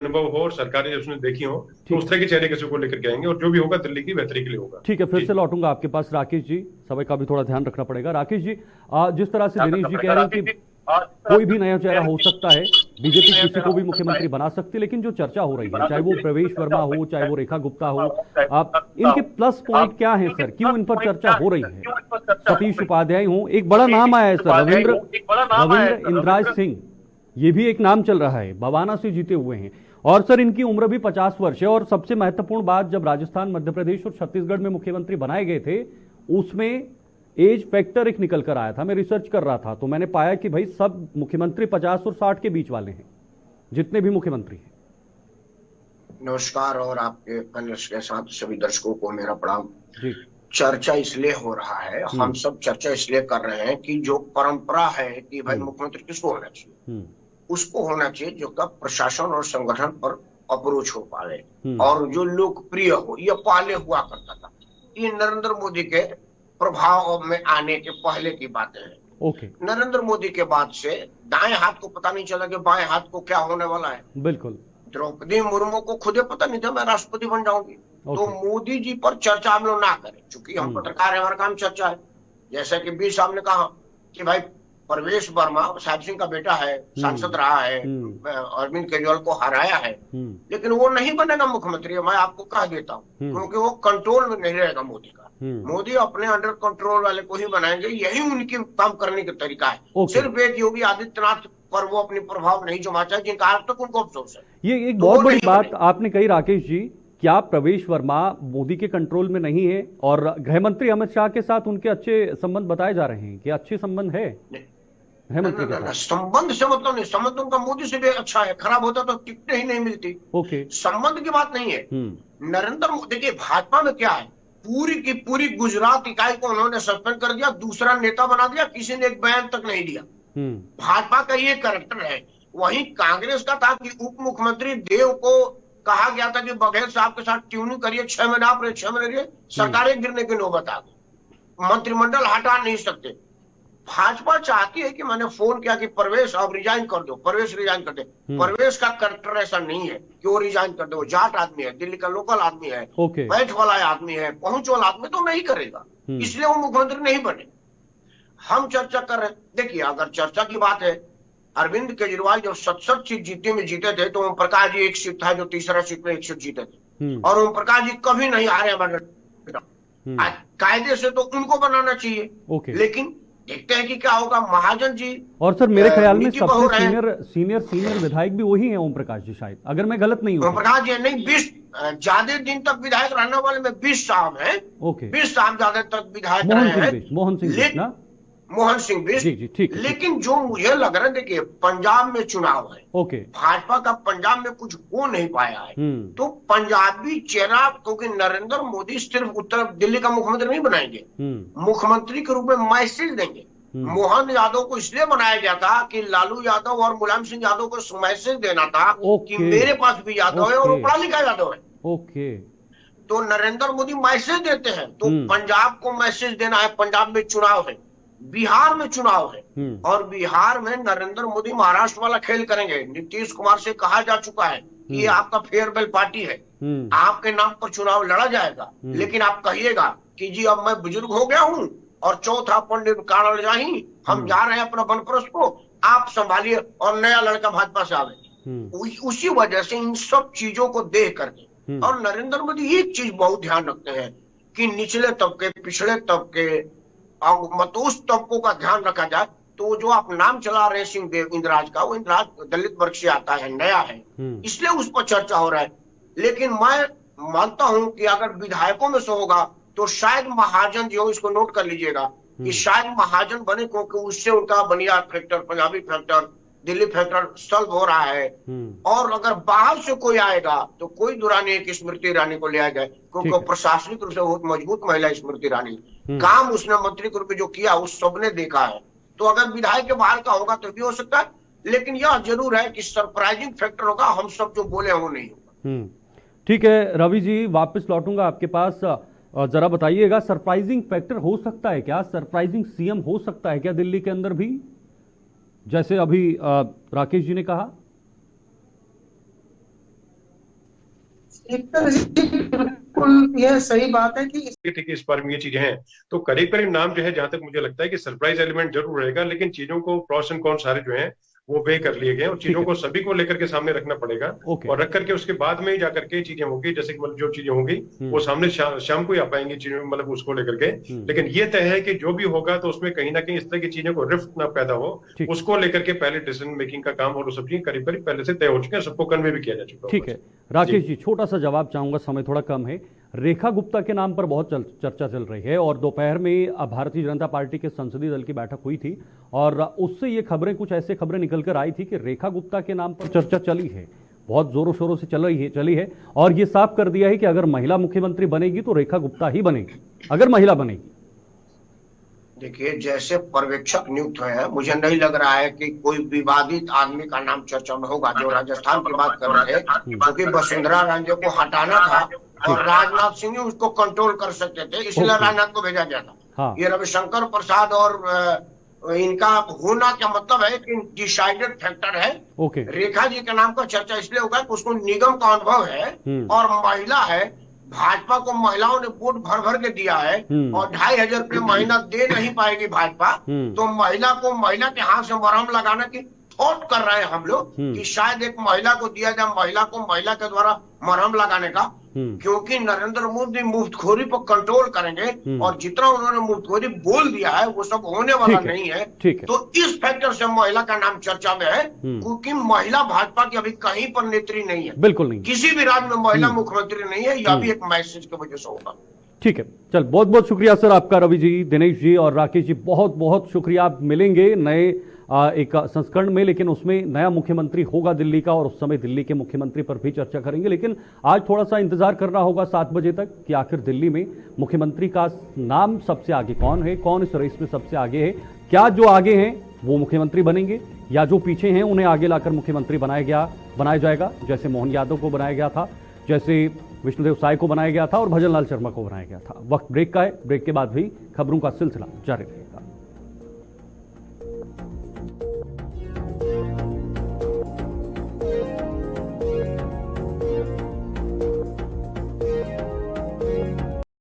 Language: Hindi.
अनुभव हो और सरकारें उसने देखी हो, तो उस तरह के चेहरे किसी को लेकर के आएंगे और जो भी होगा दिल्ली की बेहतरी के लिए होगा। ठीक है, फिर से लौटूंगा आपके पास राकेश जी, समय का भी थोड़ा ध्यान रखना पड़ेगा। राकेश जी, जिस तरह से दिनेश जी कह रहे हैं कि कोई भी नया चेहरा हो सकता है, बीजेपी किसी को भी मुख्यमंत्री बना सकती है, लेकिन जो चर्चा हो रही है, चाहे वो प्रवेश वर्मा हो, चाहे वो रेखा गुप्ता हो, आप इनके प्लस पॉइंट क्या है सर? क्यों इन पर चर्चा हो रही है? सतीश उपाध्याय हो, एक बड़ा नाम आया है सर, रविंद्र इंद्राज सिंह, ये भी एक नाम चल रहा है, बवाना से जीते हुए हैं, और सर इनकी उम्र भी 50 वर्ष है। और सबसे महत्वपूर्ण बात, जब राजस्थान, मध्य प्रदेश और छत्तीसगढ़ में मुख्यमंत्री बनाए गए थे, उसमें एज फैक्टर एक निकल कर आया था। मैं रिसर्च कर रहा था तो मैंने पाया कि भाई सब मुख्यमंत्री 50 और 60 के बीच वाले हैं, जितने भी मुख्यमंत्री हैं। नमस्कार, और आपके पैनल के साथ सभी दर्शकों को मेरा प्रणाम जी। चर्चा इसलिए हो रहा है, हम सब चर्चा इसलिए कर रहे हैं कि जो परंपरा है कि भाई मुख्यमंत्री किसको होना चाहिए, उसको होना चाहिए जो का प्रशासन और संगठन पर अप्रोच हो पाए और जो लोकप्रिय हो। यह पहले हुआ करता था, ये नरेंद्र मोदी के प्रभाव में आने के पहले की बातें हैं। नरेंद्र मोदी के बाद से दाएं हाथ को पता नहीं चला कि बाएं हाथ को क्या होने वाला है। बिल्कुल, द्रौपदी मुर्मू को खुद पता नहीं था मैं राष्ट्रपति बन जाऊंगी। तो मोदी जी पर चर्चा हम लोग ना करें, क्योंकि हम पत्रकार है, हमारा काम चर्चा है। जैसा कि बी साहब ने कहा कि भाई प्रवेश वर्मा साहिब सिंह का बेटा है, सांसद रहा है, अरविंद केजरीवाल को हराया है, लेकिन वो नहीं बनेगा मुख्यमंत्री, मैं आपको कह देता हूँ, क्योंकि वो कंट्रोल में नहीं रहेगा मोदी का। मोदी अपने अंडर कंट्रोल वाले को ही बनाएंगे, यही उनकी काम करने का तरीका है। सिर्फ एक योगी आदित्यनाथ पर वो अपनी प्रभाव नहीं जमा चाहे, जिनका आज तक उनको अफसोस है। ये एक बहुत बड़ी बात आपने कही राकेश जी, क्या प्रवेश वर्मा मोदी के कंट्रोल में नहीं है? और गृह मंत्री अमित शाह के साथ उनके अच्छे संबंध बताए जा रहे हैं, क्या अच्छे संबंध है गृह मंत्री के साथ? संबंध से मतलब नहीं, संबंध उनका मोदी से भी अच्छा है, खराब होता तो टिकटें ही नहीं मिलती। संबंध की बात नहीं है। नरेंद्र मोदी के भाजपा में क्या है, पूरी की पूरी गुजरात इकाई को उन्होंने सस्पेंड कर दिया, दूसरा नेता बना दिया, किसी ने एक बयान तक नहीं दिया। भाजपा का ये कैरेक्टर है। वहीं कांग्रेस का था कि उप मुख्यमंत्री देव को कहा गया था कि बघेल साहब के साथ ट्यूनिंग करिए, 6 महीने आप रहे, 6 महीने रहिए, सरकारें गिरने की नौबत आ गई, मंत्रिमंडल हटा नहीं सकते। भाजपा चाहती है कि मैंने फोन किया कि परवेश अब रिजाइन कर दो, परवेश रिजाइन कर दे। परवेश का कैरेक्टर ऐसा नहीं है कि वो रिजाइन कर दे, वो जाट आदमी है, दिल्ली का लोकल आदमी है, बैठ वाला आदमी है, पहुंच वाला आदमी, तो नहीं करेगा, इसलिए वो मुख्यमंत्री नहीं बने। हम चर्चा कर रहे हैं। देखिए, अगर चर्चा की बात है, अरविंद केजरीवाल जब 67 सीट जीते थे, तो ओम प्रकाश जी एक सीट था जो तीसरा सीट में 1 सीट जीते थे, और ओम प्रकाश जी कभी नहीं हारे हमारे। कायदे से तो उनको बनाना चाहिए, लेकिन देखते हैं कि क्या होगा। महाजन जी, और सर मेरे ख्याल में सबसे सीनियर विधायक भी वही है ओम प्रकाश जी, शायद, अगर मैं गलत नहीं हूँ। ओम प्रकाश जी नहीं, 20 ज्यादा दिन तक विधायक रहने वाले में 20 साहब है, 20 साहब ज्यादा तक विधायक रहे हैं। मोहन सिंह बिष्ट, ठीक। लेकिन जो मुझे लग रहा है, देखिए पंजाब में चुनाव है, भाजपा का पंजाब में कुछ हो नहीं पाया है, तो पंजाबी चेहरा, क्योंकि नरेंद्र मोदी सिर्फ उत्तर दिल्ली का मुख्यमंत्री नहीं बनाएंगे, मुख्यमंत्री के रूप में मैसेज देंगे। मोहन यादव को इसलिए बनाया गया था कि लालू यादव और मुलायम सिंह यादव को मैसेज देना था कि मेरे पास भी यादव है और वो पढ़ा लिखा यादव है। तो नरेंद्र मोदी मैसेज देते हैं, तो पंजाब को मैसेज देना है। पंजाब में चुनाव है, बिहार में चुनाव है, और बिहार में नरेंद्र मोदी महाराष्ट्र वाला खेल करेंगे। नीतीश कुमार से कहा जा चुका है कि ये आपका फेयरवेल पार्टी है, आपके नाम पर चुनाव लड़ा जाएगा, लेकिन आप कहिएगा कि जी अब मैं बुजुर्ग हो गया हूँ और चौथा पंडित काल जाही, हम जा रहे हैं अपना बनप्रस्त को, आप संभालिए, और नया लड़का भाजपा से आवे। उसी वजह से इन सब चीजों को देख करके, और नरेंद्र मोदी एक चीज बहुत ध्यान रखते हैं कि निचले तबके, पिछड़े तबके, मतलब उस तबकों का ध्यान रखा जाए। तो जो आप नाम चला रहे सिंह इंद्राज का, वो इंद्राज दलित वर्ग से आता है, नया है, इसलिए उस पर चर्चा हो रहा है। लेकिन मैं मानता हूं कि अगर विधायकों में से होगा तो शायद महाजन जो, इसको नोट कर लीजिएगा कि शायद महाजन बने, क्योंकि उससे उनका बनियाद factor, Punjabi factor, Delhi factor solve हो रहा है। और अगर बाहर से कोई आएगा तो कोई दुरा नहीं है कि स्मृति ईरानी को लिया जाए, क्योंकि प्रशासनिक रूप से बहुत मजबूत महिला स्मृति ईरानी, काम उसने मंत्री के रूप में जो किया उस सबने देखा है। तो अगर विधायक के बाहर का होगा तो भी हो सकता है, लेकिन यह जरूर है कि सरप्राइजिंग फैक्टर होगा, हम सब जो बोले वो नहीं होगा। ठीक है रवि जी, वापस लौटूंगा आपके पास, जरा बताइएगा, सरप्राइजिंग फैक्टर हो सकता है क्या? सरप्राइजिंग सीएम हो सकता है क्या दिल्ली के अंदर भी, जैसे अभी राकेश जी ने कहा? बिल्कुल यह सही बात है कि ठीक है, इस बार में ये चीजें हैं तो करीब करीब नाम जो है, जहां तक मुझे लगता है कि सरप्राइज एलिमेंट जरूर रहेगा, लेकिन चीजों को प्रॉस एंड कॉन सारे जो हैं वो वे कर लिए गए और चीजों को सभी को लेकर के सामने रखना पड़ेगा और रख करके उसके बाद में ही जाकर के चीजें होंगी, जैसे कि मतलब जो चीजें होंगी वो सामने शाम को ही आ पाएंगी चीजें, मतलब उसको लेकर के। लेकिन ये तय है कि जो भी होगा तो उसमें कहीं ना कहीं इस तरह की चीजें को रिफ्ट ना पैदा हो, उसको लेकर के पहले डिसीजन मेकिंग का काम और वो सब चीजें करीब करीब पहले से तय हो चुके हैं, सबको कन्वे भी किया जा चुका है। ठीक है राकेश जी, छोटा सा जवाब चाहूंगा, समय थोड़ा कम है। रेखा गुप्ता के नाम पर बहुत चर्चा चल रही है और दोपहर में भारतीय जनता पार्टी के संसदीय दल की बैठक हुई थी और उससे ये खबरें, कुछ ऐसे खबरें निकल कर आई थी कि रेखा गुप्ता के नाम पर चर्चा चली है, बहुत जोरों शोरों से चली है और ये साफ कर दिया है कि अगर महिला मुख्यमंत्री बनेगी तो रेखा गुप्ता ही बनेगी, अगर महिला बनेगी। देखिए, जैसे पर्यवेक्षक नियुक्त हुए हैं, मुझे नहीं लग रहा है कि कोई विवादित आदमी का नाम चर्चा में होगा। जो राजस्थान की बात कर रहे हैं, क्योंकि वसुंधरा राजे को हटाना था और राजनाथ सिंह उसको कंट्रोल कर सकते थे, इसलिए राजनाथ को भेजा गया था। ये रविशंकर प्रसाद और इनका होना क्या मतलब है कि डिसाइडेड फैक्टर है। रेखा जी के नाम का चर्चा इसलिए होगा कि उसको निगम का अनुभव है और महिला है, भाजपा को महिलाओं ने वोट भर भर के दिया है और 2,500 रुपये महीना दे नहीं पाएगी भाजपा, तो महिला को, महिला के हाथ से मरहम लगाने की थॉट कर रहे हैं हम लोग कि शायद एक महिला को दिया जाए, महिला को महिला के द्वारा मरहम लगाने का, क्योंकि नरेंद्र मोदी मुफ्तखोरी पर कंट्रोल करेंगे और जितना उन्होंने मुफ्तखोरी बोल दिया है वो सब होने वाला नहीं है। तो इस फैक्टर से महिला का नाम चर्चा में है, क्योंकि महिला भाजपा की अभी कहीं पर नेत्री नहीं है, बिल्कुल नहीं, किसी भी राज्य में महिला मुख्यमंत्री नहीं है। यह भी एक मैसेज की वजह से होगा। ठीक है, चल, बहुत बहुत शुक्रिया सर आपका, रवि जी, दिनेश जी और राकेश जी, बहुत बहुत शुक्रिया। आप मिलेंगे नए एक संस्करण में, लेकिन उसमें नया मुख्यमंत्री होगा दिल्ली का और उस समय दिल्ली के मुख्यमंत्री पर भी चर्चा करेंगे। लेकिन आज थोड़ा सा इंतजार करना होगा 7 बजे तक कि आखिर दिल्ली में मुख्यमंत्री का नाम सबसे आगे कौन है, कौन इस रेस में सबसे आगे है, क्या जो आगे हैं वो मुख्यमंत्री बनेंगे या जो पीछे हैं उन्हें आगे लाकर मुख्यमंत्री बनाया जाएगा, जैसे मोहन यादव को बनाया गया था, जैसे विष्णुदेव साय को बनाया गया था और भजन लाल शर्मा को बनाया गया था। वक्त ब्रेक का है, ब्रेक के बाद भी खबरों का सिलसिला जारी रहेगा।